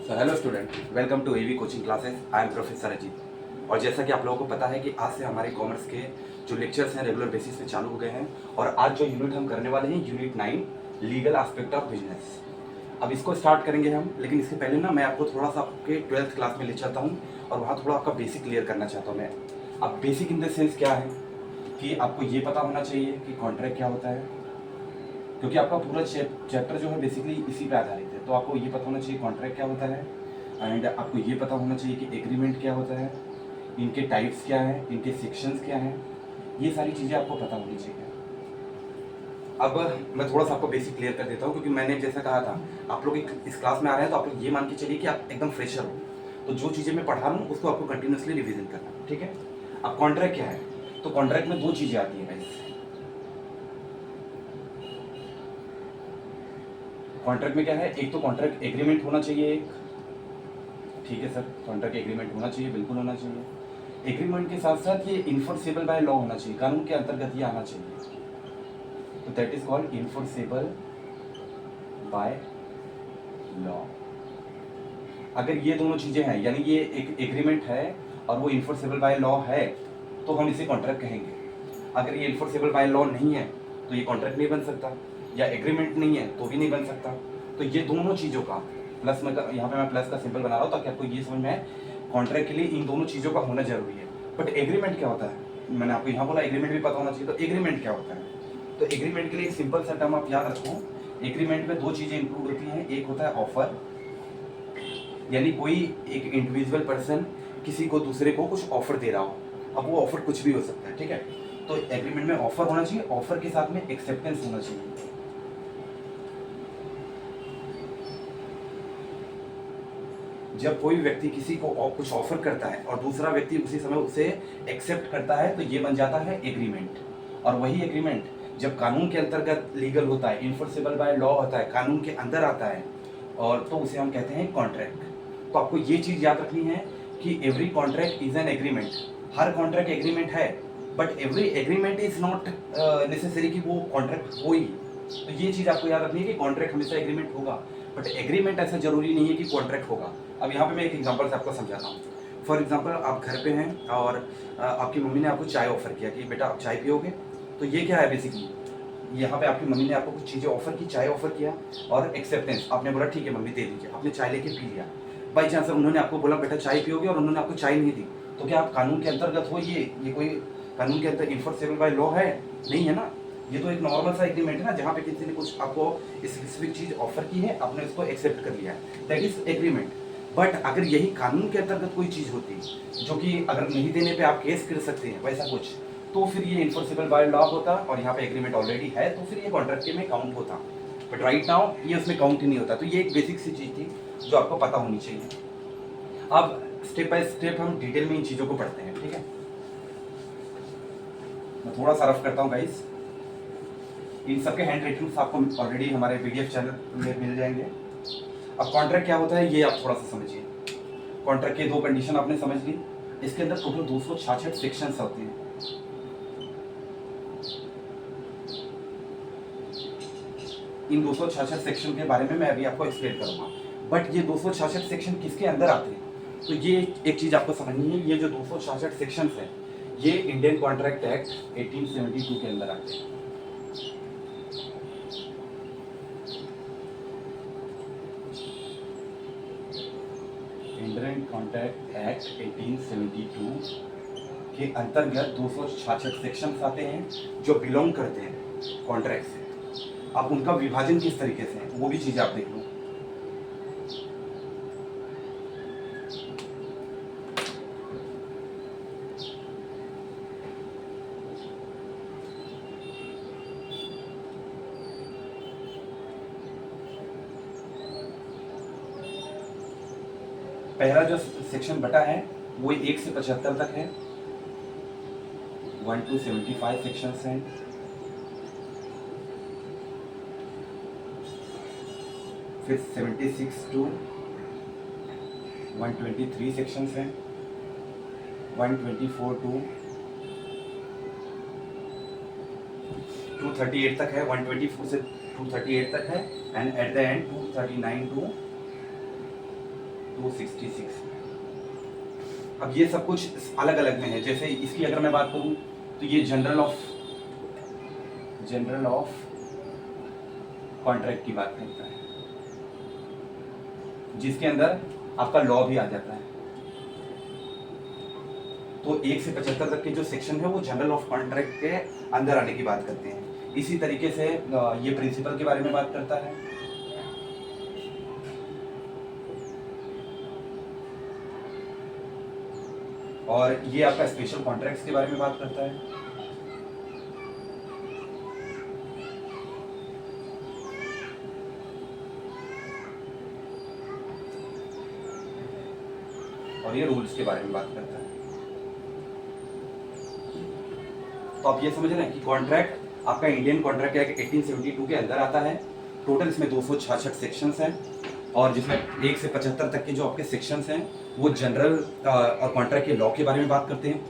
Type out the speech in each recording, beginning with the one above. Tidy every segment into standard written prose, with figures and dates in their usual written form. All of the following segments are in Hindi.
Hello student, welcome to AV coaching classes. I am professor Ajit. और जैसा कि आप लोगों को पता है कि आज से हमारे कॉमर्स के जो लेक्चर्स हैं रेगुलर बेसिस पे चालू हो गए हैं। और आज जो यूनिट हम करने वाले हैं unit 9 legal aspect of business. अब इसको स्टार्ट करेंगे हम, लेकिन इसके पहले ना मैं आपको थोड़ा सा आपके 12th क्लास में ले चाहता हूँ और वहाँ थोड़ा आपका बेसिक क्लियर करना चाहता हूँ मैं। अब बेसिक इन द सेंस क्या है कि आपको ये पता होना चाहिए कि कॉन्ट्रैक्ट क्या होता है, क्योंकि आपका पूरा चैप्टर जो है बेसिकली इसी पे आधारित है। तो आपको ये पता होना चाहिए कॉन्ट्रैक्ट क्या होता है, एंड आपको ये पता होना चाहिए कि एग्रीमेंट क्या होता है, इनके टाइप्स क्या हैं, इनके सेक्शंस क्या हैं, ये सारी चीज़ें आपको पता होनी चाहिए। अब मैं थोड़ा सा आपको बेसिक क्लियर कर देता हूँ, क्योंकि मैंने जैसा कहा था आप लोग इस क्लास में आ रहे हैं तो आप लोग ये मान के चलिए कि आप एकदम फ्रेशर हो। तो जो चीज़ें मैं पढ़ा रहा हूँ उसको आपको कंटिन्यूसली रिविजन करना है, ठीक है। अब कॉन्ट्रैक्ट क्या है, तो कॉन्ट्रैक्ट में दो चीज़ें आती हैं गाइस। कॉन्ट्रैक्ट में क्या है, एक तो कॉन्ट्रैक्ट एग्रीमेंट होना चाहिए एक, ठीक है सर, कॉन्ट्रैक्ट एग्रीमेंट होना चाहिए, बिल्कुल होना चाहिए। एग्रीमेंट के साथ साथ ये इन्फोर्सेबल बाय लॉ होना चाहिए, कानून के अंतर्गत ये आना चाहिए। तो that is called enforceable by law. अगर ये दोनों चीजें हैं, यानी ये एक एग्रीमेंट है और वो इन्फोर्सेबल बाय लॉ है, तो हम इसे कॉन्ट्रैक्ट कहेंगे। अगर ये इन्फोर्सेबल बाय लॉ नहीं है तो ये कॉन्ट्रैक्ट नहीं बन सकता, या एग्रीमेंट नहीं है तो भी नहीं बन सकता। तो ये दोनों चीज़ों का प्लस में, यहाँ पे मैं प्लस का सिंबल बना रहा हूँ ताकि आपको ये समझ में आए कॉन्ट्रैक्ट के लिए इन दोनों चीज़ों का होना जरूरी है। बट एग्रीमेंट क्या होता है, मैंने आपको यहाँ बोला एग्रीमेंट भी पता होना चाहिए। तो एग्रीमेंट क्या होता है, तो एग्रीमेंट के लिए एक सिंपल सा टर्म आप याद रखो। एग्रीमेंट में दो चीज़ें इंक्लूड होती हैं, एक होता है ऑफर, यानी कोई एक इंडिविजुअल पर्सन किसी को दूसरे को कुछ ऑफर दे रहा हो। अब वो ऑफर कुछ भी हो सकता है, ठीक है। तो एग्रीमेंट में ऑफर होना चाहिए, ऑफर के साथ में एक्सेप्टेंस होना चाहिए। जब कोई व्यक्ति किसी को कुछ ऑफर करता है और दूसरा व्यक्ति उसी समय उसे एक्सेप्ट करता है तो ये बन जाता है एग्रीमेंट। और वही एग्रीमेंट जब कानून के अंतर्गत लीगल होता है, इन्फोर्सेबल बाय लॉ होता है, कानून के अंदर आता है, और तो उसे हम कहते हैं कॉन्ट्रैक्ट। तो आपको ये चीज़ याद रखनी है कि every contract is an agreement. हर कॉन्ट्रैक्ट एग्रीमेंट है, but every agreement is not necessary कि वो कॉन्ट्रैक्ट हो ही। तो ये चीज़ आपको याद रखनी है कि कॉन्ट्रैक्ट हमेशा एग्रीमेंट होगा, बट एग्रीमेंट ऐसा जरूरी नहीं है कि कॉन्ट्रैक्ट होगा। अब यहाँ पे मैं एक एग्जांपल से आपको समझाता हूँ। फॉर एग्जांपल आप घर पे हैं और आपकी मम्मी ने आपको चाय ऑफर किया कि बेटा आप चाय पियोगे। तो ये क्या है बेसिकली, यहाँ पे आपकी मम्मी ने आपको कुछ चीज़ें ऑफर की, चाय ऑफर किया और एक्सेप्टेंस, आपने बोला ठीक है मम्मी दे दीजिए, आपने चाय लेके पी लिया। बाई चांस उन्होंने आपको बोला बेटा चाय पियोगे और उन्होंने आपको चाय नहीं दी, तो क्या आप कानून के अंतर्गत हो, ये कोई कानून के अंदर इन्फोर्सेबल बाय लॉ है? नहीं है ना। ये तो एक नॉर्मल सा एग्रीमेंट है ना, जहाँ पे किसी ने कुछ आपको स्पेसिफिक चीज ऑफर की है, आपने उसको एक्सेप्ट कर लिया है, दैट इज एग्रीमेंट। बट अगर यही कानून के अंतर्गत कोई चीज होती जो कि अगर नहीं देने पे आप केस कर सकते हैं वैसा कुछ, तो फिर ये इन्फोर्सेबल बाय लॉ होता और यहाँ पे एग्रीमेंट ऑलरेडी है, तो फिर ये कॉन्ट्रैक्ट में काउंट होता। बट राइट नाउ ये उसमें काउंट ही नहीं होता। तो ये एक बेसिक सी चीज थी जो आपको पता होनी चाहिए। अब स्टेप बाय स्टेप हम डिटेल में इन चीजों को पढ़ते हैं, ठीक है। मैं थोड़ा सा रफ करता हूँ गाइस। इन सबके हैंड राइटिंग्स आपको ऑलरेडी हमारे पीडीएफ चैनल में मिल जाएंगे। अब कॉन्ट्रैक्ट क्या होता है ये आप थोड़ा सा समझिए। कॉन्ट्रैक्ट की दो कंडीशन आपने समझ ली। इसके अंदर टोटल 266 सेक्शंस होते हैं। इन 266 सेक्शन के बारे में मैं अभी आपको एक्सप्लेन करूंगा। बट ये 266 सेक्शन किसके अंदर आते हैं, तो ये एक चीज आपको समझनी है। ये जो 266 सेक्शंस है ये इंडियन कॉन्ट्रैक्ट एक्ट 1872 के अंदर आते हैं। इंडियन कॉन्ट्रैक्ट एक्ट 1872 के अंतर्गत 266 सेक्शंस आते हैं जो बिलोंग करते हैं कॉन्ट्रैक्ट से। अब उनका विभाजन किस तरीके से है वो भी चीज आप देख लो। पहला जो सेक्शन बटा है वो 1 से 75 तक है, 1 to 75 सेक्शंस हैं। फिर 76 to 123 सेक्शंस हैं, 124 to 238 तक है, 124 से 238 तक है, and at the end 239 to 266। अब ये सब कुछ अलग अलग में है। जैसे इसकी अगर मैं बात करूं तो ये जनरल ऑफ कॉन्ट्रैक्ट की बात करता है, जिसके अंदर आपका लॉ भी आ जाता है। तो 1 से 75 तक के जो सेक्शन है वो जनरल ऑफ कॉन्ट्रैक्ट के अंदर आने की बात करते हैं। इसी तरीके से ये प्रिंसिपल के बारे में बात करता है, और ये आपका स्पेशल कॉन्ट्रैक्ट्स के बारे में बात करता है। और ये रूल्स के बारे में बात करता है। तो आप ये समझ रहे हैं कि कॉन्ट्रैक्ट आपका इंडियन कॉन्ट्रैक्ट एक्ट 1872 के अंदर आता है। टोटल इसमें 266 सेक्शंस हैं, और जिसमें 1 से 75 तक के जो आपके सेक्शंस हैं वो जनरल और कॉन्ट्रैक्ट के लॉ के बारे में बात करते हैं।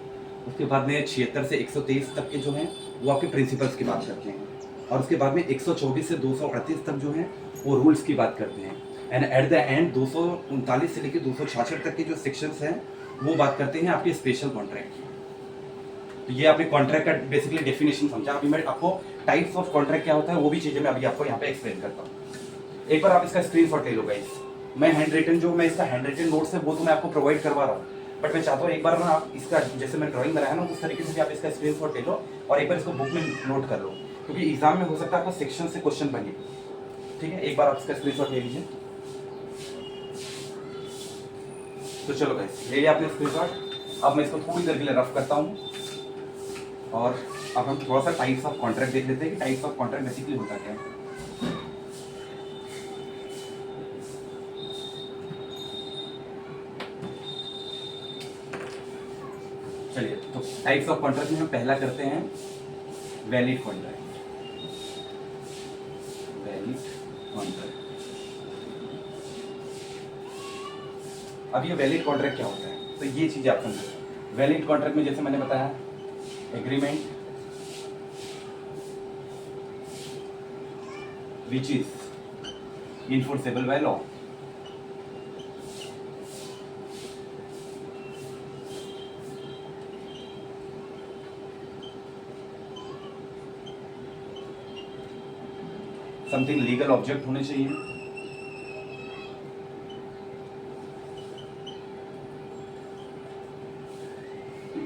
उसके बाद में 76 से 123 तक के जो हैं वो आपके प्रिंसिपल्स की बात करते हैं, और उसके बाद में 124 से 238 तक जो हैं वो रूल्स की बात करते हैं। एंड एट द एंड 239 से लेकर 266 तक के जो सेक्शंस हैं वो बात करते हैं आपके स्पेशल कॉन्ट्रैक्ट की। तो ये आपने कॉन्ट्रैक्ट का बेसिकली डेफिनेशन समझा। अभी मैं आपको टाइप्स ऑफ कॉन्ट्रैक्ट क्या होता है वो भी चीज़ें मैं अभी आपको यहाँ पे एक्सप्लेन करता हूँ। एक बार आप इसका स्क्रीनशॉट ले लो गाइस। मैं हैंड रिटन जो मैं इसका हैंड रिटन नोट्स है वो तो मैं आपको प्रोवाइड करवा रहा हूँ, बट मैं चाहता हूँ एक बार ना आप इसका जैसे मैं ड्राइंग बनाया ना उस तरीके से भी आप इसका स्क्रीनशॉट ले लो और एक बार इसको बुक में नोट कर लो, क्योंकि एग्जाम में हो सकता है आपको सेक्शन से क्वेश्चन बने। ठीक है, एक बार आप इसका स्क्रीनशॉट ले लीजिए। तो चलो गाइस, ले लिया आपने स्क्रीनशॉट। अब मैं इसको थोड़ी देर के लिए रफ करता हूँ, और अब हम थोड़ा सा टाइप्स ऑफ कॉन्ट्रैक्ट देख लेते हैं कि टाइप्स ऑफ कॉन्ट्रैक्ट बेसिकली होता क्या है। चलिए, तो टाइप्स ऑफ कॉन्ट्रैक्ट में हम पहला करते हैं वैलिड कॉन्ट्रैक्ट। Valid contract. अब ये वैलिड कॉन्ट्रैक्ट क्या होता है, तो ये चीज़ आप समझो। वैलिड कॉन्ट्रैक्ट में जैसे मैंने बताया, agreement which is enforceable by law. Something legal object होने चाहिए,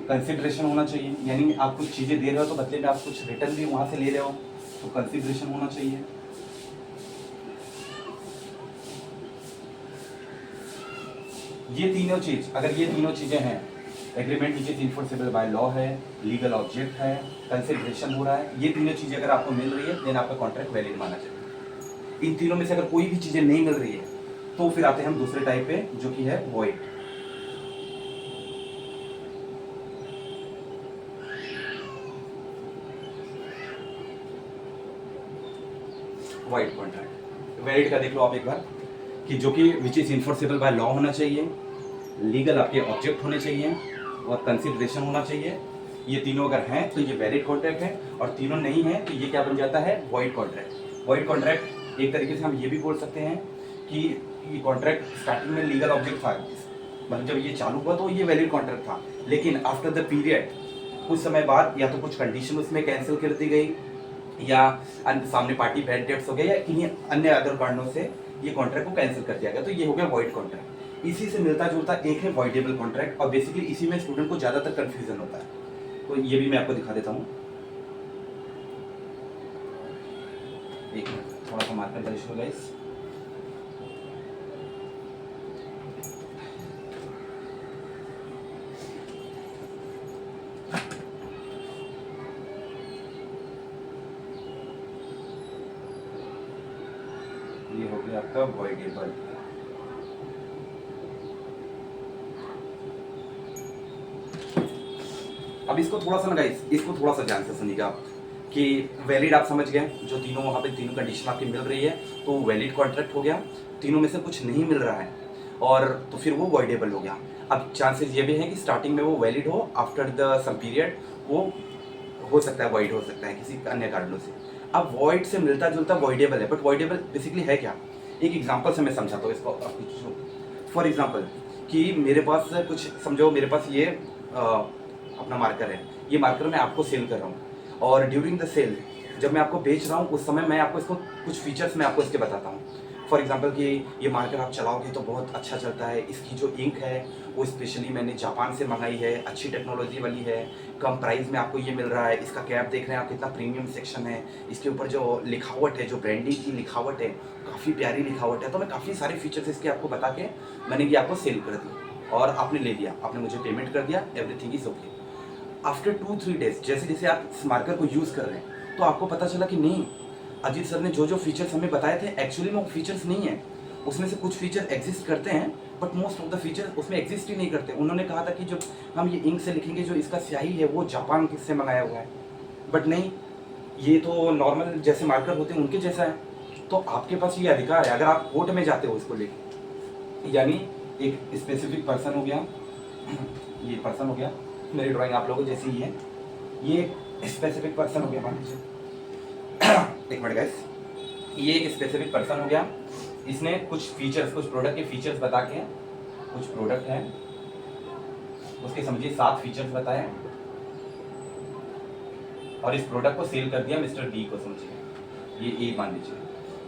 कंसिडरेशन होना चाहिए, यानी आप कुछ चीजें दे रहे हो तो बदले में आप कुछ रिटर्न भी वहां से ले रहे हो, तो कंसिडरेशन होना चाहिए। ये तीनों चीज, अगर ये तीनों चीजें हैं, agreement which is enforceable by law है, लीगल ऑब्जेक्ट है, कंसिडरेशन हो रहा है, ये तीनों चीजें अगर आपको मिल रही है देन आपका कॉन्ट्रैक्ट वैलिड माना चाहिए। इन तीनों में से अगर कोई भी चीजें नहीं मिल रही है तो फिर आते हैं हम दूसरे टाइप पे जो कि है वॉइड। Wide contract. वैलिड का देख लो आप एक बार, कि जो कि विच इज इनफोर्सेबल बाय लॉ होना चाहिए, लीगल आपके ऑब्जेक्ट होने चाहिए, और कंसिडरेशन होना चाहिए। ये तीनों अगर हैं तो ये वैलिड कॉन्ट्रैक्ट है, और तीनों नहीं है तो ये क्या बन जाता है, वॉइड कॉन्ट्रैक्ट। वॉइड कॉन्ट्रैक्ट एक तरीके से हम ये भी बोल सकते हैं कि ये कॉन्ट्रैक्ट स्टार्टिंग में लीगल ऑब्जेक्ट था, मतलब जब ये चालू हुआ तो ये वैलिड कॉन्ट्रैक्ट था, लेकिन आफ्टर द पीरियड कुछ समय बाद या तो कुछ कंडीशन उसमें कैंसिल कर दी गई, या सामने पार्टी बैड डेट्स हो गया, या किन्हीं अन्य अदर कारणों से ये कॉन्ट्रैक्ट को कैंसिल कर दिया गया, तो ये हो गया वॉइड कॉन्ट्रैक्ट। इसी से मिलता जुलता एक है वॉइडेबल कॉन्ट्रैक्ट, और बेसिकली इसी में स्टूडेंट को ज़्यादातर कंफ्यूजन होता है, तो ये भी मैं आपको दिखा देता हूँ। एक मिनट, थोड़ा सा मार्कर दर्ज हो गाइस। ये हो गया आपका वॉइडेबल। अब इसको थोड़ा सा ना गाइस, इसको थोड़ा सा ध्यान से सुनिएगा आप, कि वैलिड आप समझ गए, जो तीनों वहाँ पे तीनों कंडीशन आपकी मिल रही है तो वैलिड कॉन्ट्रैक्ट हो गया। तीनों में से कुछ नहीं मिल रहा है और तो फिर वो वॉइडेबल हो गया। अब चांसेस ये भी हैं कि स्टार्टिंग में वो वैलिड हो, आफ्टर द सम पीरियड वो हो सकता है वॉइड हो सकता है किसी अन्य कारणों से। अब वॉइड से मिलता जुलता वॉइडेबल है, बट वॉइडेबल बेसिकली है क्या, एक एग्जाम्पल से मैं समझाता हूँ इसको। फॉर एग्जांपल कि मेरे पास कुछ समझो, मेरे पास ये अपना मार्कर है, ये मार्कर मैं आपको सेल कर रहा हूँ, और ड्यूरिंग द सेल जब मैं आपको बेच रहा हूँ उस समय मैं आपको इसको कुछ फीचर्स मैं आपको इसके बताता हूँ। फॉर एग्जांपल कि ये मार्कर आप चलाओगे तो बहुत अच्छा चलता है, इसकी जो इंक है वो स्पेशली मैंने जापान से मंगाई है, अच्छी टेक्नोलॉजी वाली है, कम प्राइस में आपको ये मिल रहा है, इसका कैप देख रहे हैं आप कितना प्रीमियम सेक्शन है, इसके ऊपर जो लिखावट है, जो ब्रांडिंग की लिखावट है, काफ़ी प्यारी लिखावट है। तो मैं काफ़ी सारे फीचर्स इसके आपको बता के मैंने ये आपको सेल कर दी और आपने ले लिया, आपने मुझे पेमेंट कर दिया, everything is okay. After 2-3 days जैसे जैसे आप इस मार्कर को यूज़ कर रहे हैं तो आपको पता चला कि नहीं, अजीत सर ने जो जो फीचर्स हमें बताए थे एक्चुअली में वो फीचर्स नहीं है, उसमें से कुछ फीचर एग्जिस्ट करते हैं but most of the feature उसमें एग्जिस्ट ही नहीं करते। उन्होंने कहा था कि जो हम ये इंक से लिखेंगे, जो इसका स्याही है वो जापान से मंगाया हुआ है, बट नहीं, ये तो नॉर्मल जैसे मार्कर होते हैं उनके जैसा है। तो आपके पास ये अधिकार है अगर आप कोर्ट में जाते हो इसको लेके, यानी एक स्पेसिफिक पर्सन हो गया, ये पर्सन हो गया, मेरी ड्राइंग आप लोगों जैसी ही है, ये एक स्पेसिफिक पर्सन हो गया, मान लीजिए एक मिनट गाइस, ये एक स्पेसिफिक पर्सन हो गया, इसने कुछ फीचर्स, कुछ प्रोडक्ट के फीचर्स बता के, कुछ प्रोडक्ट हैं उसके समझिए 7 फीचर्स बताए और इस प्रोडक्ट को सेल कर दिया मिस्टर बी को, समझिए ये ए मान लीजिए,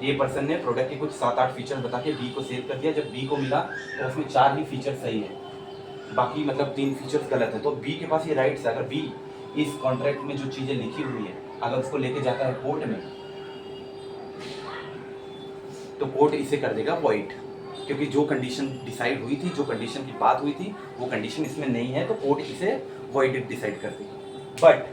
ए पर्सन ने प्रोडक्ट के कुछ 7-8 फीचर्स बता के बी को सेल कर दिया। जब बी को मिला तो उसमें 4 ही फीचर सही है, बाकी मतलब 3 फीचर्स गलत है। तो बी के पास ये राइट्स है, अगर बी इस कॉन्ट्रैक्ट में जो चीज़ें लिखी हुई है अगर उसको लेके जाता है कोर्ट में तो कोर्ट इसे कर देगा वॉइड, क्योंकि जो कंडीशन डिसाइड हुई थी, जो कंडीशन की बात हुई थी वो कंडीशन इसमें नहीं है, तो कोर्ट इसे वॉइड डिसाइड कर देगी। बट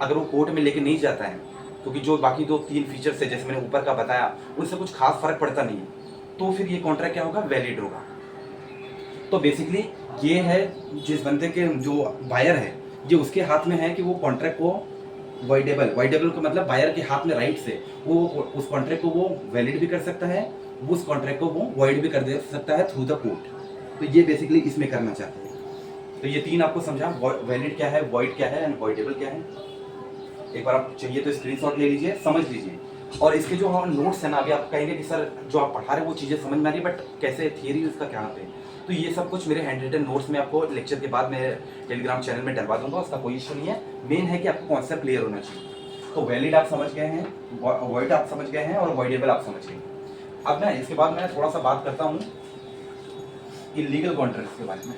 अगर वो कोर्ट में लेके नहीं जाता है, क्योंकि जो बाकी 2-3 फीचर्स है जैसे मैंने ऊपर का बताया उनसे कुछ खास फर्क पड़ता नहीं है, तो फिर ये कॉन्ट्रैक्ट क्या होगा, वैलिड होगा। तो बेसिकली ये है जिस बंदे के जो बायर है ये उसके हाथ में है कि वो कॉन्ट्रैक्ट को वाइडेबल का मतलब बायर के हाथ में राइट्स है, वो उस कॉन्ट्रैक्ट को वो वैलिड भी कर सकता है, उस कॉन्ट्रैक्ट को वो वॉइड भी कर दे सकता है थ्रू द कोर्ट। तो ये बेसिकली इसमें करना चाहते हैं। तो ये 3 आपको समझा, वैलिड क्या है, वॉइड क्या है एंड वॉइडेबल क्या है। एक बार आप चाहिए तो स्क्रीनशॉट ले लीजिए, समझ लीजिए। और इसके जो नोट्स है ना, अभी आप कहेंगे कि सर जो आप पढ़ा रहे हैं वो चीज़ें समझ में आ रही है बट कैसे, थियरी उसका क्या पे, तो ये सब कुछ मेरे हैंड रिटन नोट्स में आपको लेक्चर के बाद मैं टेलीग्राम चैनल में डलवा दूंगा, उसका कोई इशू नहीं है। मेन है कि आपको कॉन्सेप्ट क्लियर होना चाहिए। तो वैलिड आप समझ गए हैं, वॉइड आप समझ गए हैं और वॉइडेबल आप समझ गए। अब ना इसके बाद मैं थोड़ा सा बात करता हूँ इल्लीगल कॉन्ट्रैक्ट्स के बारे में।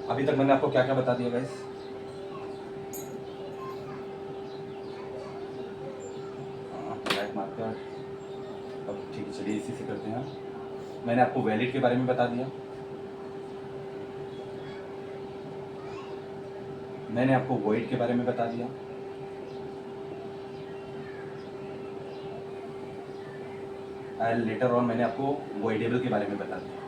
अभी तक मैंने आपको क्या क्या बता दिया गाइस, ब्लैक मार्कर, अब ठीक है चलिए इसी से करते हैं। मैंने आपको वैलिड के बारे में बता दिया, मैंने आपको वॉइड के बारे में बता दिया, एंड लेटर ऑन मैंने आपको वॉइडेबल के बारे में बता दिया।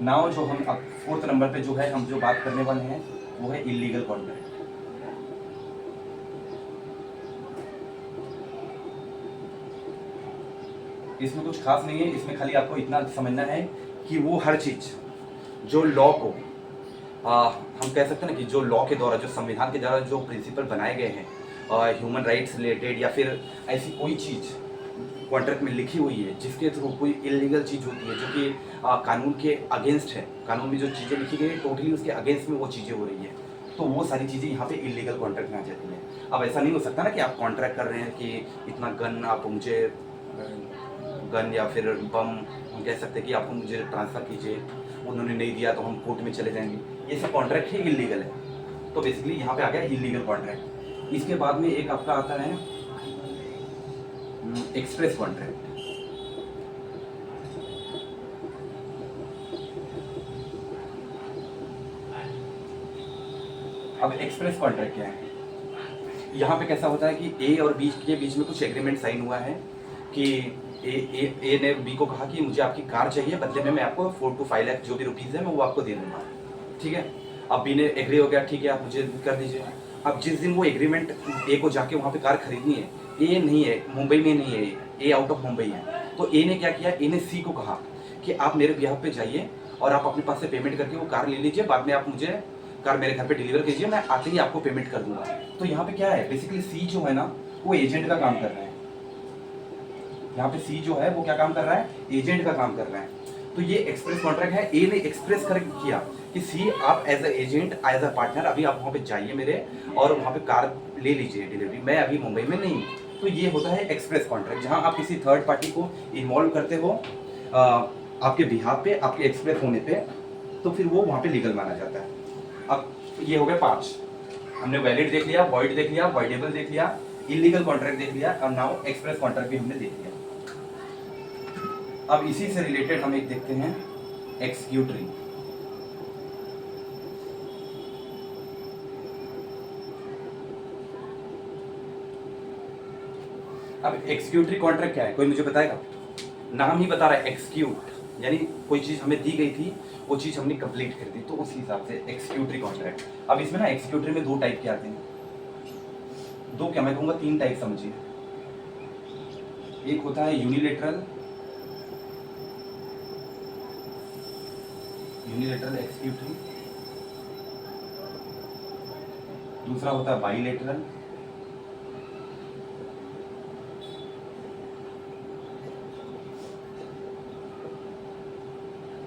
नाउ जो हम अब 4th नंबर पे जो है हम जो बात करने वाले हैं वो है इल्लीगल कॉन्ट्रैक्ट। इसमें कुछ खास नहीं है, इसमें खाली आपको इतना समझना है कि वो हर चीज़ जो लॉ को हम कह सकते हैं ना कि जो लॉ के द्वारा, जो संविधान के द्वारा जो प्रिंसिपल बनाए गए हैं ह्यूमन राइट्स रिलेटेड या फिर ऐसी कोई चीज़ कॉन्ट्रैक्ट में लिखी हुई है जिसके थ्रू कोई इलीगल चीज़ होती है जो कि कानून के अगेंस्ट है, कानून में जो चीज़ें लिखी गई है टोटली उसके अगेंस्ट में वो चीज़ें हो रही है, तो वो सारी चीज़ें यहाँ पे इलीगल कॉन्ट्रैक्ट में आ जाती हैं। अब ऐसा नहीं हो सकता ना कि आप कॉन्ट्रैक्ट कर रहे हैं कि इतना गन आप मुझे गन या फिर बम हम कह सकते हैं कि आपको मुझे ट्रांसफ़र कीजिए, उन्होंने नहीं दिया तो हम कोर्ट में चले जाएंगे, ये सब कॉन्ट्रैक्ट ही इलीगल है। तो बेसिकली यहाँ पे आ गया इलीगल कॉन्ट्रैक्ट। इसके बाद में एक आपका आता है एक्सप्रेस कॉन्ट्रैक्ट। अब एक्सप्रेस कॉन्ट्रैक्ट क्या है, यहाँ पे कैसा होता है कि ए और बी के बीच में कुछ एग्रीमेंट साइन हुआ है कि ए ने बी को कहा कि मुझे आपकी कार चाहिए, बदले में मैं आपको 4 to 5 लाख जो भी रुपीज़ है मैं वो आपको दे दूंगा, ठीक है। अब बी ने एग्री हो गया, ठीक है आप मुझे कर दीजिए। अब जिस दिन वो एग्रीमेंट ए को जाके वहाँ पे कार खरीदनी है, ए नहीं है, मुंबई में नहीं है, ए आउट ऑफ मुंबई है, तो ए ने क्या किया, ए ने सी को कहा कि आप मेरे बिहाफ पे जाइए और आप अपने पास से पेमेंट करके वो कार ले लीजिए, बाद में आप मुझे कार मेरे घर पे डिलीवर कीजिए, मैं आते ही आपको पेमेंट कर दूंगा। तो यहाँ पे क्या है, बेसिकली सी जो है ना वो एजेंट का काम कर रहा है। यहाँ पे सी जो है वो क्या काम कर रहा है, एजेंट का काम कर रहा है। तो ये एक्सप्रेस कॉन्ट्रैक्ट है, ए ने एक्सप्रेस कर किया कि सी आप as a agent as a partner अभी आप वहाँ पे जाइए मेरे और वहाँ पे कार ले लीजिए डिलीवरी, मैं अभी मुंबई में नहीं हूँ। तो ये होता है एक्सप्रेस कॉन्ट्रैक्ट, जहाँ आप किसी थर्ड पार्टी को इन्वॉल्व करते हो आपके बिहाफ पे, आपके एक्सप्रेस होने पे, तो फिर वो वहाँ पे लीगल माना जाता है। अब ये हो गए 5, हमने वैलिड देख लिया, वॉइड देख लिया, वॉइडेबल देख लिया, इलीगल कॉन्ट्रैक्ट देख लिया, और नाउ एक्सप्रेस कॉन्ट्रैक्ट भी हमने देख लिया। अब इसी से रिलेटेड हम एक देखते हैं एक्सक्यूटरी। अब एक्सक्यूटरी कॉन्ट्रैक्ट क्या है, कोई मुझे बताएगा? नाम ही बता रहा है एक्सक्यूट, यानी कोई चीज हमें दी गई थी, वो चीज हमने कंप्लीट कर दी, तो उस हिसाब से एक्सक्यूटरी कॉन्ट्रैक्ट। अब इसमें ना एक्सक्यूटरी में 2 टाइप के आते हैं, 2 क्या मैं कहूंगा 3 टाइप समझिए। एक होता है यूनिलेटरल एक्सक्यूटरी, दूसरा होता है बाइलेटरल,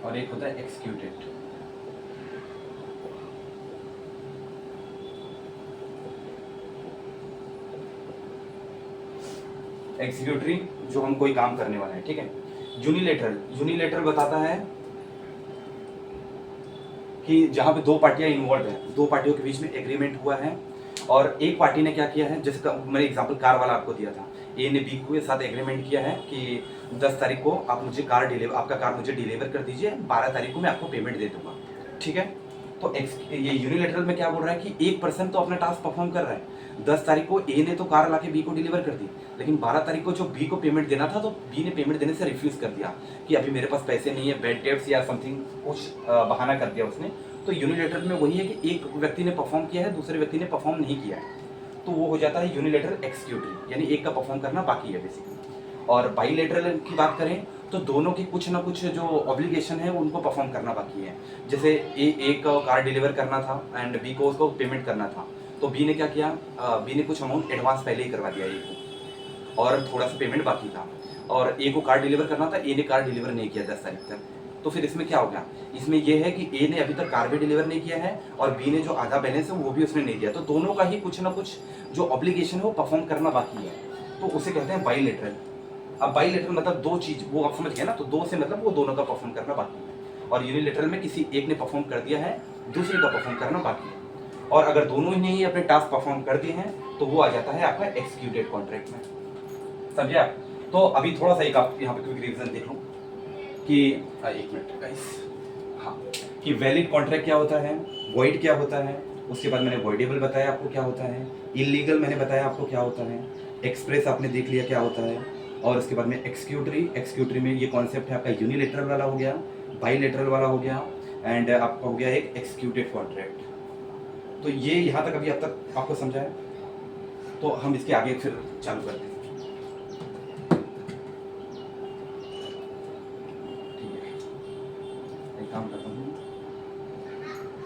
और एक होता है एक्सक्यूटेड। एक्सक्यूटरी जो हम कोई काम करने वाले हैं, ठीक है। यूनिलेटरल बताता है कि जहां पे 2 पार्टियां इन्वॉल्व हैं, 2 पार्टियों के बीच में एग्रीमेंट हुआ है, और एक पार्टी ने क्या किया है, जैसे मैंने एग्जांपल कार वाला आपको दिया था, ए ने बी के साथ एग्रीमेंट किया है कि 10 तारीख को आप मुझे आपका कार मुझे डिलीवर कर दीजिए, 12 तारीख को मैं आपको पेमेंट दे दूंगा, ठीक है। तो ये यूनिलेटरल में क्या बोल रहा है कि एक पर्सन तो अपना टास्क परफॉर्म कर रहा है, 10 तारीख को ए ने तो कार लाके बी को डिलीवर कर दी, लेकिन 12 तारीख को जो बी को पेमेंट देना था, तो बी ने पेमेंट देने से रिफ्यूज कर दिया कि अभी मेरे पास पैसे नहीं है, बैड डेट्स या समथिंग कुछ बहाना कर दिया उसने। तो यूनिलेटरल में वही है कि एक व्यक्ति ने परफॉर्म किया है, दूसरे व्यक्ति ने परफॉर्म नहीं किया है, तो वो हो जाता है यूनिलेटरल एक्सक्यूटरी, यानी एक का परफॉर्म करना बाकी है बेसिकली। और बाइलेटरल की बात करें तो दोनों की कुछ ना कुछ जो ऑब्लिगेशन है उनको परफॉर्म करना बाकी है। जैसे ए को कार डिलीवर करना था एंड बी को उसको पेमेंट करना था, तो बी ने क्या किया, बी ने कुछ अमाउंट एडवांस पहले ही करवा दिया ए को, और थोड़ा सा पेमेंट बाकी था, और ए को कार डिलीवर करना था, ए ने कार डिलीवर नहीं किया 10 तारीख तक। तो फिर इसमें क्या हो गया, इसमें यह है कि ए ने अभी तक कार भी डिलीवर नहीं किया है और बी ने जो आधा बैलेंस है वो भी उसने नहीं दिया, तो दोनों का ही कुछ ना कुछ जो ऑब्लिगेशन है वो परफॉर्म करना बाकी है, तो उसे कहते हैं बाइलेटरल। अब बाइलेटरल मतलब 2 चीज, वो आप समझ गए ना, तो 2 से मतलब वो दोनों का परफॉर्म करना बाकी है, और यूनिलेटरल में किसी एक ने परफॉर्म कर दिया है, दूसरे का परफॉर्म करना बाकी है, और अगर दोनों ही नहीं अपने टास्क परफॉर्म कर दिए हैं तो वो आ जाता है आपका एक्सिक्यूटेड कॉन्ट्रैक्ट में, समझे आप? तो अभी थोड़ा सा एक आप यहाँ पे क्विक रिवीजन देख लो कि 1 मिनट गाइस, हाँ, कि वैलिड कॉन्ट्रैक्ट क्या होता है, वॉइड क्या होता है, उसके बाद मैंने वॉइडेबल बताया आपको क्या होता है, इलीगल मैंने बताया आपको क्या होता है, एक्सप्रेस आपने देख लिया क्या होता है, और उसके बाद में एक्सक्यूटरी में ये कॉन्सेप्ट है आपका यूनिलेटरल वाला हो गया, बाइलेटरल वाला हो गया, एंड आपका हो गया एक एक्सिक्यूटिव कॉन्ट्रैक्ट। तो ये यहाँ तक अभी अब तक आपको समझा है, तो हम इसके आगे फिर चालू करते हैं। ठीक है, एक काम करता हूँ,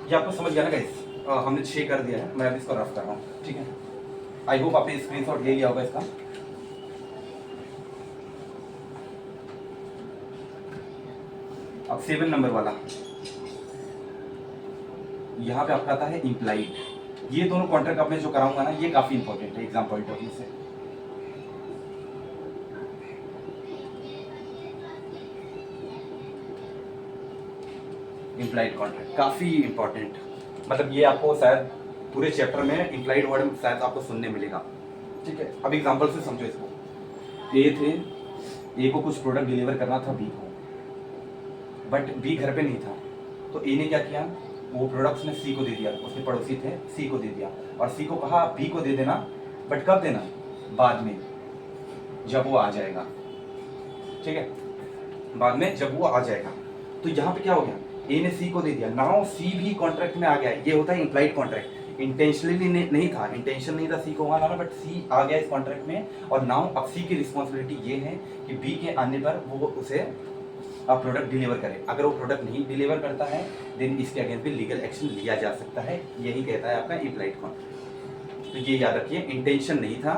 ये आपको समझ गया ना गाइस, हमने 6 कर दिया है, मैं अभी इसको रफ कर रहा हूँ, ठीक है। आई होप आपने स्क्रीनशॉट ले लिया होगा इसका। अब 7 नंबर वाला, यहाँ पे आपका आता है इम्प्लाइड। ये दोनों कॉन्ट्रैक्ट आपने जो कराऊंगा ना, ये काफी इंपॉर्टेंट है एग्जाम पॉइंट ऑफ व्यू से। इम्प्लाइड कॉन्ट्रैक्ट काफी इंपॉर्टेंट, मतलब ये आपको शायद पूरे चैप्टर में इम्प्लाइड वर्ड शायद आपको सुनने मिलेगा, ठीक है। अब एग्जाम्पल से समझो इसको। ए को कुछ प्रोडक्ट डिलीवर करना था बी को, बट बी घर पे नहीं था, तो ए ने क्या किया, वो प्रोडक्ट्स ने सी को दे दिया, उसके पड़ोसी थे, सी को दे दिया, और सी को कहा बी को दे देना, बट कब देना, बाद में, जब वो आ जाएगा, ठीक है, बाद में जब वो आ जाएगा। तो यहाँ पे क्या हो गया, ए ने सी को दे दिया, नाउ सी भी कॉन्ट्रैक्ट में आ गया, ये होता है इम्प्लाइड कॉन्ट्रैक्ट। इंटेंशनली नहीं था, इंटेंशन नहीं था सी को वहां लाना, बट सी आ गया इस कॉन्ट्रैक्ट में, और नाउ अब सी की रिस्पॉन्सिबिलिटी ये है कि बी के आने पर वो उसे आप प्रोडक्ट डिलीवर करें। अगर वो प्रोडक्ट नहीं डिलीवर करता है देन इसके अगेंस्ट भी लीगल एक्शन लिया जा सकता है। यही कहता है आपका इम्प्लाइड कॉन्ट्रैक्ट। तो ये याद रखिए, इंटेंशन नहीं था,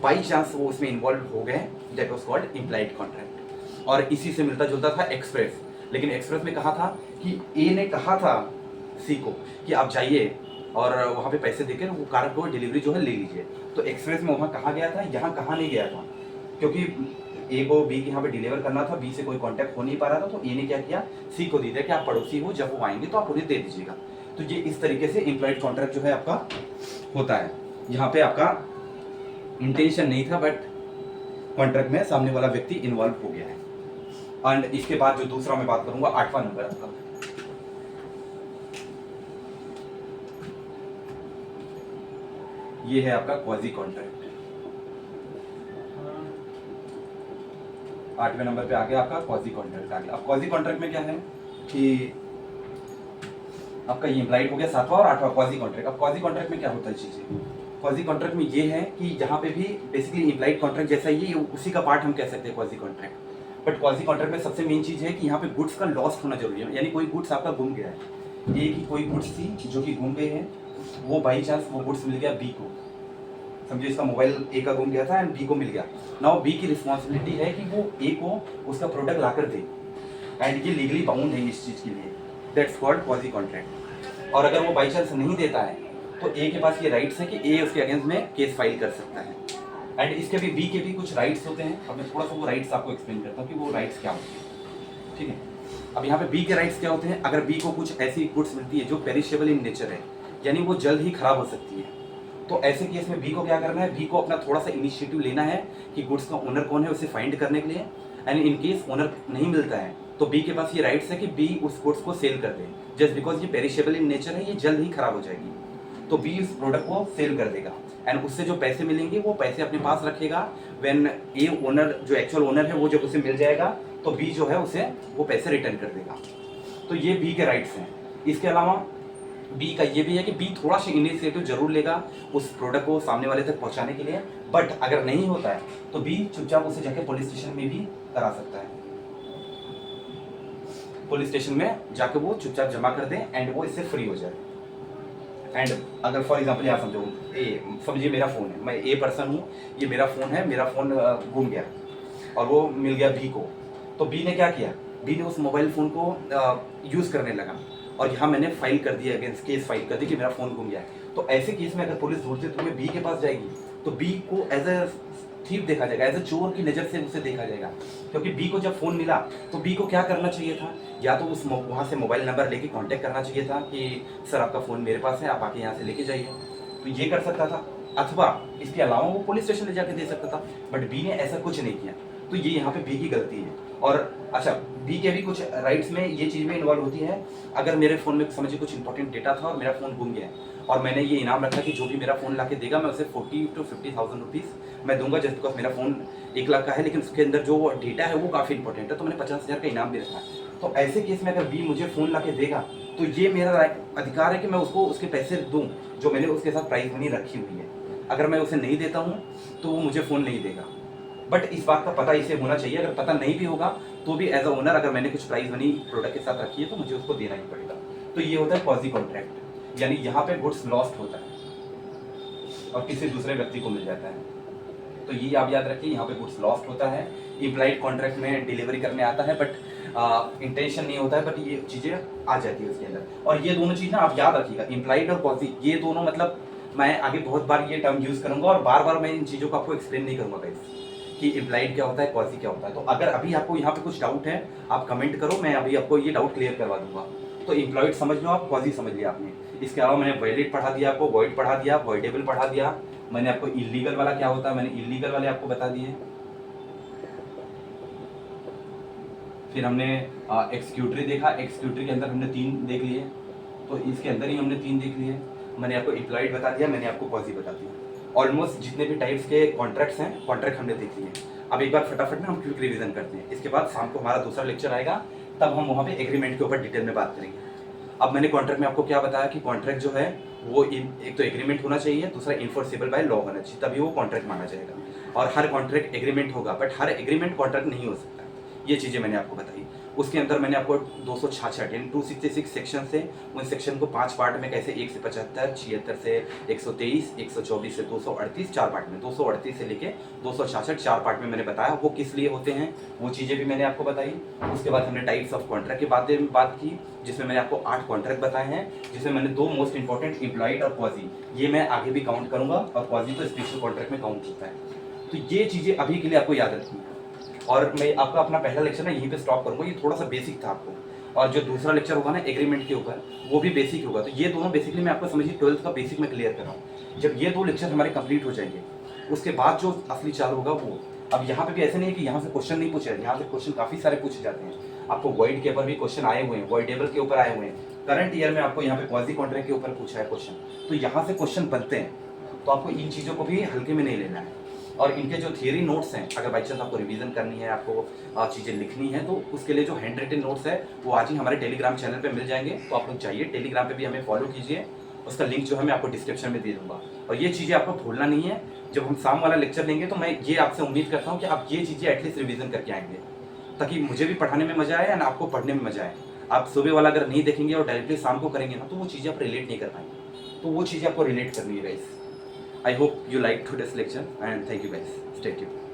बाई चांस वो उसमें इन्वॉल्व हो गए, that was called implied contract. और इसी से मिलता जुलता था एक्सप्रेस। लेकिन एक्सप्रेस में कहा था कि ए ने कहा था सी को कि आप जाइए और वहाँ पे पैसे देकर वो कार को डिलीवरी जो है ले लीजिए। तो एक्सप्रेस में वहाँ कहा गया था, यहाँ कहा नहीं गया था, क्योंकि ए को बी के यहाँ पे डिलीवर करना था, बी से कोई कांटेक्ट हो नहीं पा रहा था, तो ए ने क्या किया, सी को दे दिया कि आप पड़ोसी हो, जब वो आएंगे तो आप उन्हें दे दीजिएगा। तो ये इस तरीके से इम्प्लॉयड कॉन्ट्रैक्ट जो है आपका होता है। यहाँ पे आपका इंटेंशन नहीं था बट कॉन्ट्रैक्ट में सामने वाला व्यक्ति इन्वॉल्व हो गया है। एंड इसके बाद जो दूसरा मैं बात करूंगा 8वां नंबर आपका, ये है आपका क्वाजी कॉन्ट्रैक्ट। 8वें नंबर पे आ गया आपका क्वाजी कॉन्ट्रैक्ट आ गया। अब क्वाजी कॉन्ट्रैक्ट में क्या है कि आपका ये इम्प्लाइड हो गया 7वां और 8वां क्वाजी कॉन्ट्रैक्ट। अब क्वाजी कॉन्ट्रैक्ट में क्या होता है चीजें, क्वाजी कॉन्ट्रैक्ट में ये है कि यहाँ पे भी बेसिकली इम्प्लाइड कॉन्ट्रैक्ट जैसा ही उसी का पार्ट हम कह सकते हैं quasi contract. But quasi contract में सबसे मेन चीज है कि यहाँ पे गुड्स का लॉस्ट होना जरूरी है, यानी कोई गुड्स आपका गुम गया है। ए की कोई गुड्स थी जो कि गुम गए हैं, वो बाई चांस वो गुड्स मिल गया बी को, समझिए इसका मोबाइल ए का गुम गया था एंड बी को मिल गया। नाउ बी की रिस्पॉन्सिबिलिटी है कि वो ए को उसका प्रोडक्ट लाकर दे, एंड ये लीगली बाउंड है इस चीज के लिए, दैट्स कॉल्ड क्वाजी कॉन्ट्रैक्ट। और अगर वो बाई चांस नहीं देता है तो ए के पास ये राइट्स है कि ए उसके अगेंस्ट में केस फाइल कर सकता है। एंड इसके भी बी के भी कुछ राइट्स होते हैं। अब मैं थोड़ा सा वो राइट्स आपको एक्सप्लेन करता हूँ कि वो राइट्स क्या होते हैं, ठीक है। अब यहाँ पे बी के राइट्स क्या होते हैं, अगर बी को कुछ ऐसी गुड्स मिलती है जो पेरिशेबल इन नेचर है, यानी वो जल्द ही खराब हो सकती है, तो ऐसे केस में बी को क्या करना है, बी को अपना थोड़ा सा इनिशिएटिव लेना है कि गुड्स का ओनर कौन है उसे फाइंड करने के लिए। एंड इन केस ओनर नहीं मिलता है तो बी के पास ये राइट्स है कि बी उस गुड्स को सेल कर दे, जस्ट बिकॉज ये पेरिशेबल इन नेचर है, ये जल्द ही खराब हो जाएगी, तो बी उस प्रोडक्ट को सेल कर देगा। एंड उससे जो पैसे मिलेंगे वो पैसे अपने पास रखेगा। व्हेन ए ओनर जो एक्चुअल ओनर है वो जब उसे मिल जाएगा तो बी जो है उसे वो पैसे रिटर्न कर देगा। तो ये बी के राइट्स हैं। इसके अलावा बी का ये भी है कि बी थोड़ा सा इनिशिएटिव जरूर लेगा उस प्रोडक्ट को सामने वाले तक पहुंचाने के लिए, बट अगर नहीं होता है तो बी चुपचाप उसे जाके पुलिस स्टेशन में भी करा सकता है। पुलिस स्टेशन में जाके वो चुपचाप जमा कर दे एंड वो इससे फ्री हो जाए। एंड अगर फॉर एग्जाम्पल यहाँ समझो, समझिए मेरा फ़ोन है, मैं ए पर्सन हूँ, ये मेरा फ़ोन है, मेरा फ़ोन गुम गया और वो मिल गया बी को, तो बी ने क्या किया, बी ने उस मोबाइल फ़ोन को यूज़ करने लगा और यहाँ मैंने फाइल कर दिया अगेंस्ट केस फाइल कर दी कि मेरा फ़ोन गुम गया है। तो ऐसे केस में अगर पुलिस ढूंढते हुए बी के पास जाएगी तो बी को एज अ थीफ देखा जाएगा, एज अ चोर की नज़र से उसे देखा जाएगा, क्योंकि बी को जब फ़ोन मिला तो बी को क्या करना चाहिए था, या तो उस वहाँ से मोबाइल नंबर लेके कांटेक्ट करना चाहिए था कि सर आपका फ़ोन मेरे पास है, आप आके यहाँ से लेके जाइए, तो ये कर सकता था, अथवा इसके अलावा वो पुलिस स्टेशन ले जाके दे सकता था। बट बी ने ऐसा कुछ नहीं किया, तो ये यहाँ पे बी की गलती है। और अच्छा, बी के भी कुछ राइट्स में ये चीज़ में इन्वॉल्व होती है, अगर मेरे फ़ोन में समझिए कुछ इंपॉर्टेंट डेटा था और मेरा फ़ोन गुम गया है और मैंने ये इनाम रखा कि जो भी मेरा फ़ोन लाके देगा मैं उसे 40 to 50,000 रुपीज़ मैं दूंगा, जस्ट बिकॉज मेरा फ़ोन 1 लाख का है लेकिन उसके अंदर जो डेटा है वो काफ़ी इंपॉर्टेंट है, तो मैंने 50,000 का इनाम भी रखा है। तो ऐसे केस में अगर बी मुझे फ़ोन लाके देगा तो ये मेरा अधिकार है कि मैं उसको उसके पैसे दूँ जो मैंने उसके साथ प्राइस मनी रखी हुई है। अगर मैं उसे नहीं देता हूँ तो वो मुझे फ़ोन नहीं देगा, बट इस बात का पता इसे होना चाहिए। अगर पता नहीं भी होगा तो भी एज अ ओनर अगर मैंने कुछ प्राइस मनी प्रोडक्ट के साथ रखी है तो मुझे उसको देना ही पड़ेगा। तो ये होता है क्वाजी कॉन्ट्रैक्ट, यानी यहाँ पे गुड्स लॉस्ट होता है और किसी दूसरे व्यक्ति को मिल जाता है। तो ये आप याद रखिए, यहाँ पे गुड्स लॉस्ट होता है। इम्प्लाइड कॉन्ट्रैक्ट में डिलीवरी करने आता है बट इंटेंशन नहीं होता है, बट ये चीज़ें आ जाती है उसके अंदर। और ये दोनों चीज़ ना आप याद रखिएगा, इम्प्लाइड और क्वाजी, ये दोनों मतलब मैं आगे बहुत बार ये टर्म यूज़ करूँगा और बार बार मैं इन चीज़ों को आपको एक्सप्लेन नहीं करूँगा गाइस कि इम्प्लाइड क्या होता है, क्वाजी क्या होता है। तो अगर अभी आपको यहाँ पे कुछ डाउट है आप कमेंट करो, मैं अभी आपको ये डाउट क्लियर करवा दूंगा। तो इम्प्लॉयड समझ लो आप, क्वाजी समझ लिया आपने। इसके अलावा मैंने वैलिड पढ़ा दिया आपको, वॉइड पढ़ा दिया, वॉइडेबल पढ़ा दिया, मैंने आपको इलीगल वाला क्या होता है, मैंने इलीगल वाले आपको बता दिए। फिर हमने एक्सक्यूटरी देखा, एक्सक्यूटरी के अंदर हमने 3 देख लिए, तो इसके अंदर ही हमने 3 देख लिए। मैंने आपको इम्प्लॉयड बता दिया, मैंने आपको क्वाजी बता दिया। ऑलमोस्ट जितने भी टाइप्स के कॉन्ट्रैक्ट्स हैं, कॉन्ट्रैक्ट हमने देख लिए। अब एक बार फटाफट ना हम क्विक रिवीजन करते हैं, इसके बाद शाम को हमारा दूसरा लेक्चर आएगा, तब हम वहाँ पे एग्रीमेंट के ऊपर डिटेल में बात करेंगे। अब मैंने कॉन्ट्रैक्ट में आपको क्या बताया कि कॉन्ट्रैक्ट जो है वो एक तो एग्रीमेंट होना चाहिए, दूसरा इन्फोर्सेबल बाय लॉ होना चाहिए, तभी वो कॉन्ट्रैक्ट माना जाएगा। और हर कॉन्ट्रैक्ट एग्रीमेंट होगा, बट हर एग्रीमेंट कॉन्ट्रैक्ट नहीं हो सकता। ये चीज़ें मैंने आपको बताई। उसके अंदर मैंने आपको 266 यानी 266 सेक्शन से उन सेक्शन को 5 पार्ट में कैसे 1 से 75, 76 से 123, 124 से 238 4 पार्ट में, 238 से लेके 266 4 पार्ट में मैंने बताया वो किस लिए होते हैं, वो चीज़ें भी मैंने आपको बताई। उसके बाद हमने टाइप्स ऑफ कॉन्ट्रैक्ट के बारे में बात की, जिसमें मैंने आपको 8 कॉन्ट्रैक्ट बताए हैं, जिसमें मैंने 2 मोस्ट इंपॉर्टेंट एम्प्लॉइड और क्वाजी, ये मैं आगे भी काउंट करूंगा, और क्वाजी तो स्पेशल कॉन्ट्रैक्ट में काउंट होता है। तो ये चीज़ें अभी के लिए आपको याद रखनी है। और मैं आपका अपना पहला लेक्चर ना यहीं पे स्टॉप करूंगा, ये थोड़ा सा बेसिक था आपको, और जो दूसरा लेक्चर होगा ना एग्रीमेंट के ऊपर, वो भी बेसिक होगा। तो ये दोनों बेसिकली मैं आपको समझिए 12th का बेसिक में क्लियर कर रहा हूँ। जब ये 2 लेक्चर हमारे कंप्लीट हो जाएंगे, उसके बाद जो असली चाल होगा वो, अब यहाँ पे भी ऐसे नहीं है कि यहाँ से क्वेश्चन नहीं पूछे, यहाँ से क्वेश्चन काफ़ी सारे पूछे जाते हैं। आपको वॉइड के ऊपर भी क्वेश्चन आए हुए हैं, वॉइडेबल के ऊपर आए हुए हैं, करंट ईयर में आपको यहाँ पे क्वाजी कॉन्ट्रैक्ट के ऊपर पूछा है क्वेश्चन, तो यहाँ से क्वेश्चन बनते हैं। तो आपको इन चीज़ों को भी हल्के में नहीं लेना है। और इनके जो थियरी नोट्स हैं, अगर बाई चांस आपको रिवीजन करनी है, आपको चीज़ें लिखनी है, तो उसके लिए जो हैंड रिटन नोट्स है वो आज ही हमारे टेलीग्राम चैनल पे मिल जाएंगे। तो आप लोग चाहिए टेलीग्राम पे भी हमें फॉलो कीजिए, उसका लिंक जो है मैं आपको डिस्क्रिप्शन में दे दूँगा। और ये चीज़ें आपको भूलना नहीं है। जब हम शाम वाला लेक्चर लेंगे तो मैं ये आपसे उम्मीद करता हूँ कि आप ये चीज़ें एटलीस्ट रिवीजन करके आएंगे, ताकि मुझे भी पढ़ाने में मज़ा आए और आपको पढ़ने में मज़ा आए। आप सुबह वाला अगर नहीं देखेंगे और डायरेक्टली शाम को करेंगे ना, तो वो चीज़ें आप रिलेट नहीं कर पाएंगे। तो वो चीज़ें आपको रिलेट करनी है guys. I hope you liked today's lecture and thank you guys. Stay tuned.